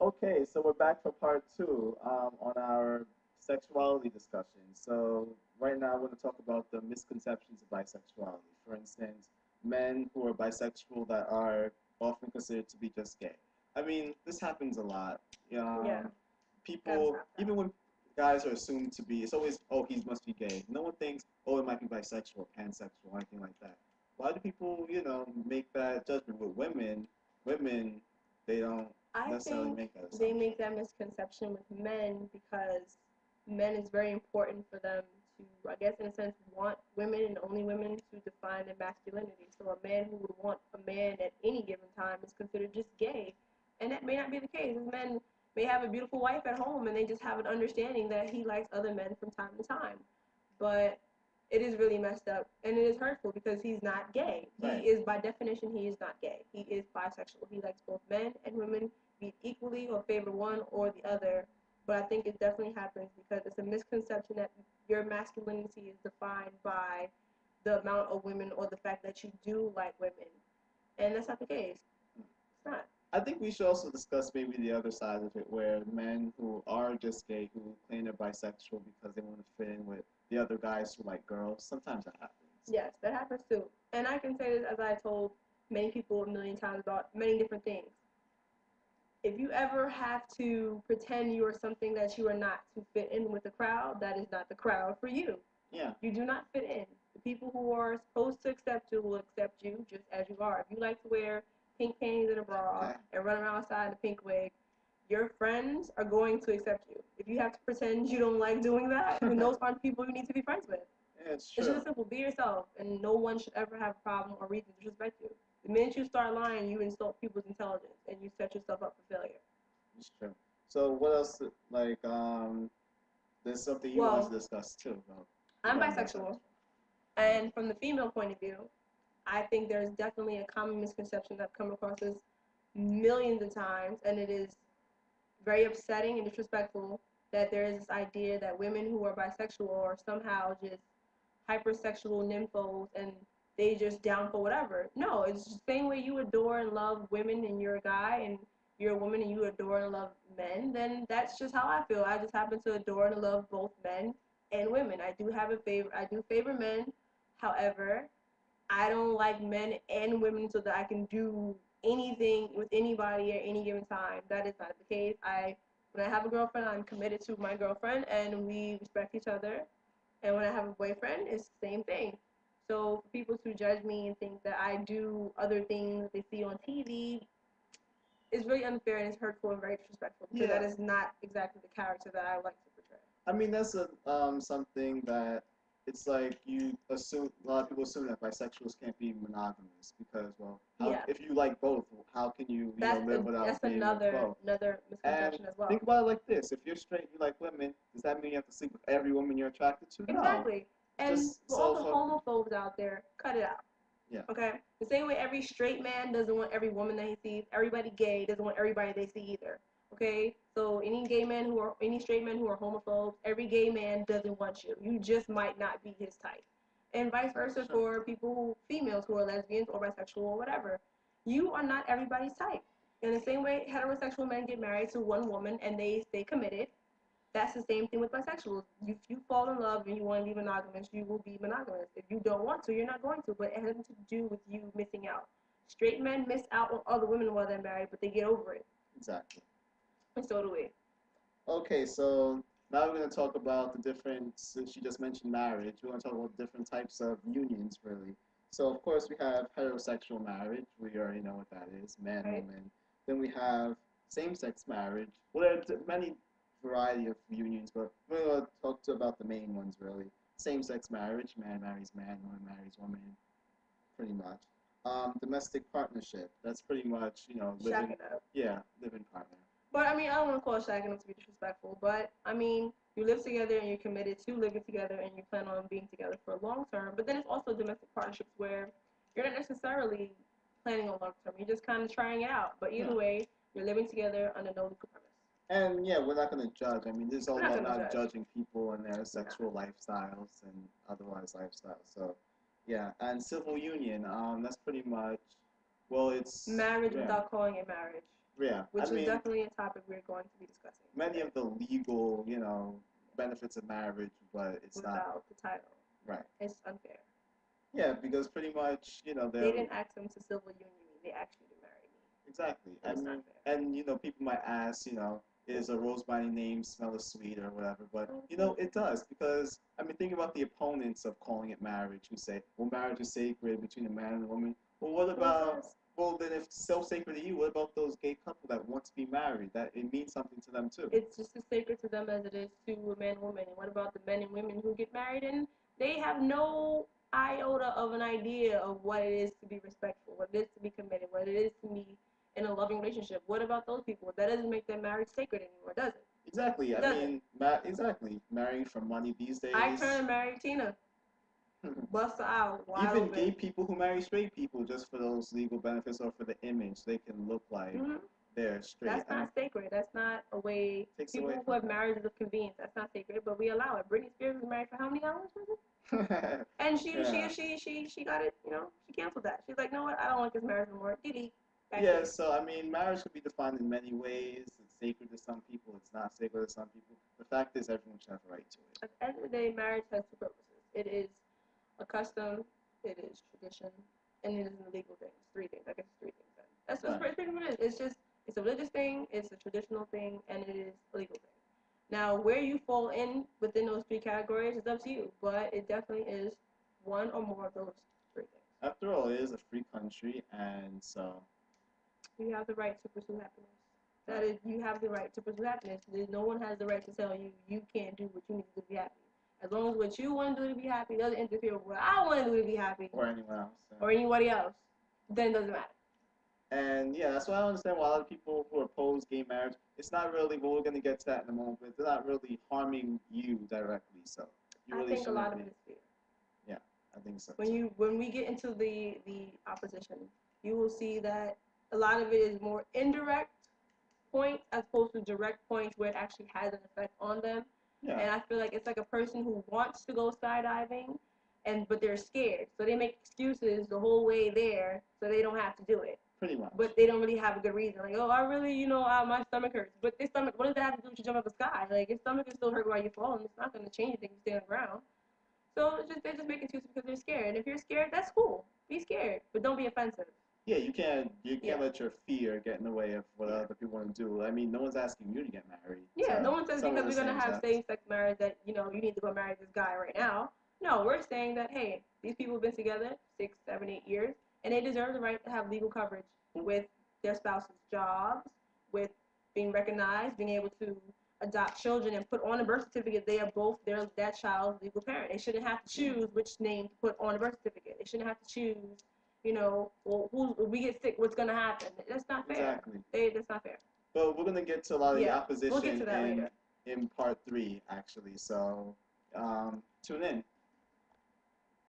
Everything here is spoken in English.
Okay, so we're back for part two on our sexuality discussion. So right now, I want to talk about the misconceptions of bisexuality. For instance, men who are bisexual that are often considered to be just gay. I mean, this happens a lot. Yeah, gotta People, stop that. even when guys are assumed to be, it's always, oh, he must be gay. No one thinks, oh, it might be bisexual, pansexual, or anything like that. Why do people, make that judgment with women? Women, they don't I necessarily think make that they assumption. make that misconception with men because men is very important for them to, I guess, in a sense, want women and only women to define their masculinity. So a man who would want a man at any given time is considered just gay, and that may not be the case. These men may have a beautiful wife at home, and they just have an understanding that he likes other men from time to time. But it is really messed up and it is hurtful because he's not gay. He Right. is, by definition, he is not gay. He is bisexual. He likes both men and women, be it equally or favor one or the other. But I think it definitely happens because it's a misconception that your masculinity is defined by the amount of women or the fact that you do like women. And that's not the case. It's not. I think we should also discuss maybe the other side of it, where men who are just gay, who claim they're bisexual because they want to fit in with the other guys who like girls. Sometimes that happens. Yes, that happens too. And I can say this as I told many people a million times about many different things. If you ever have to pretend you are something that you are not to fit in with the crowd, that is not the crowd for you. Yeah. You do not fit in. The people who are supposed to accept you will accept you just as you are. If you like to wear pink panties and a bra and run around outside in a pink wig, your friends are going to accept you. If you have to pretend you don't like doing that, then those aren't people you need to be friends with. Yeah, it's It's true. just simple. Be yourself, and no one should ever have a problem or reason to disrespect you. The minute you start lying, you insult people's intelligence, and you set yourself up for failure. It's true. So what else? Like, there's something you want to Well, discuss too, though, I'm regarding bisexual. bisexual, and from the female point of view, I think there's definitely a common misconception that I've come across this millions of times, and it is very upsetting and disrespectful that there is this idea that women who are bisexual are somehow just hypersexual nymphos and they just down for whatever. No, it's the same way you adore and love women and you're a guy and you're a woman and you adore and love men, then that's just how I feel. I just happen to adore and love both men and women. I do favor men. However, I don't like men and women so that I can do anything with anybody at any given time. That is not the case. When I have a girlfriend, I'm committed to my girlfriend and we respect each other. And when I have a boyfriend, it's the same thing. So for people to judge me and think that I do other things they see on TV is really unfair and it's hurtful and very disrespectful because Yeah. that is not exactly the character that I like to portray. I mean, that's a something that it's like you assume a lot of people assume that bisexuals can't be monogamous because, well, Yeah, if you like both, how can you live without that's being with both? another And misconception as well. think about it like this: if you're straight, you like women, does that mean you have to sleep with every woman you're attracted to? No. Exactly. And Just for all so the homophobes out there, cut it out. yeah, Okay? The same way every straight man doesn't want every woman that he sees, everybody gay doesn't want everybody they see either. Okay? So any straight men who are homophobes, every gay man doesn't want you. You just might not be his type. And vice versa sure. for females who are lesbians or bisexual or whatever. You are not everybody's type. In the same way heterosexual men get married to one woman and they stay committed, that's the same thing with bisexuals. If you fall in love and you want to be monogamous, you will be monogamous. If you don't want to, you're not going to. But it has nothing to do with you missing out. Straight men miss out on other women while they're married, but they get over it. Exactly. And so do we. Okay, so now we're going to talk about the different, since you just mentioned marriage, we're going to talk about different types of unions, really. So, of course, we have heterosexual marriage. We already know what that is, man, Right? woman. Then we have same-sex marriage. Well, there are many variety of unions, but we're going to talk about the main ones, really. Same-sex marriage, man marries man, woman marries woman, pretty much. Domestic partnership, that's pretty much, living, Shacking up. yeah, living partner. But I mean, I don't want to call shacking up to be disrespectful, but I mean, you live together and you're committed to living together and you plan on being together for long term. But then it's also domestic partnerships where you're not necessarily planning on long term. You're just kind of trying it out. But either Yeah. way, you're living together under no legal premise. And yeah, we're not going to judge. I mean, this is all We're not about gonna not judge. judging people and their No. sexual lifestyles and otherwise lifestyles. So, yeah, and civil union, that's pretty much, well, it's Marriage yeah, without calling it marriage. Yeah, which I is mean, definitely a topic we're going to be discussing many today of the legal, benefits of marriage, but it's not without the title. right. It's unfair. Yeah, because pretty much, They they're didn't ask them to civil union me. They asked you to marry me. exactly. And I it's not mean, fair. and people might ask, is a rose by any name smell as sweet or whatever? But it does because I mean, think about the opponents of calling it marriage who say, well, marriage is sacred between a man and a woman. Well, what about? Well, then if it's so sacred to you, what about those gay couple that want to be married? That it means something to them too. It's just as sacred to them as it is to a man and woman. And what about the men and women who get married and they have no iota of an idea of what it is to be respectful, what it is to be committed, what it is to be in a loving relationship? What about those people? That doesn't make their marriage sacred anymore, does it? Exactly. I mean, exactly. Marrying for money these days. I turn and marry Tina. Bust her out. Wide Even open. gay people who marry straight people just for those legal benefits or for the image, they can look like they're straight. That's not sacred. That's not a way. People who have marriages of convenience, that's not sacred, but we allow it. Britney Spears was married for how many hours was it? And she got it. She canceled that. She's like, you know what? I don't like this marriage anymore. Delete. Yeah. So I mean, marriage could be defined in many ways. It's sacred to some people. It's not sacred to some people. The fact is, everyone should have a right to it. At the end of the day, marriage has two purposes. It is a custom, it is tradition, and it is a legal thing. It's three things. I guess it's three things. That's pretty much it is. It's a religious thing, it's a traditional thing, and it is a legal thing. Now, where you fall in within those three categories is up to you, but it definitely is one or more of those three things. After all, it is a free country, and so you have the right to pursue happiness. That is, you have the right to pursue happiness. No one has the right to tell you you can't do what you need to do to be happy. As long as what you want to do to be happy doesn't interfere with what I want to do to be happy, or anyone else, or anybody else, then it doesn't matter. And yeah, that's why I understand why a lot of people who oppose gay marriage, it's not really, well, we're going to get to that in a moment, but they're not really harming you directly. So you really I think a lot of it is fear. Yeah, I think so. When we get into the opposition, you will see that a lot of it is more indirect points as opposed to direct points where it actually has an effect on them. Yeah. And I feel like it's like a person who wants to go skydiving, but they're scared, so they make excuses the whole way there, so they don't have to do it. Pretty much. But they don't really have a good reason. Like, oh, I really, my stomach hurts. But this stomach, what does that have to do with you jump out the sky? Like, your stomach is still hurt while you fall, and it's not going to change anything if you stay on the ground. So they're just making excuses because they're scared. And if you're scared, that's cool. Be scared, but don't be offensive. Yeah, you can't let your fear get in the way of what other people want to do. I mean, no one's asking you to get married. Yeah, no one says because we're gonna have same-sex marriage that you need to go marry this guy right now. No, we're saying that hey, these people have been together 6, 7, 8 years, and they deserve the right to have legal coverage with their spouse's jobs, with being recognized, being able to adopt children and put on a birth certificate they are both that child's legal parent. They shouldn't have to choose which name to put on a birth certificate. They shouldn't have to choose, well, if we get sick, what's gonna happen? That's not fair. Exactly. That's not fair. But we're gonna get to a lot of the opposition we'll get to that later. in part 3, actually. So tune in.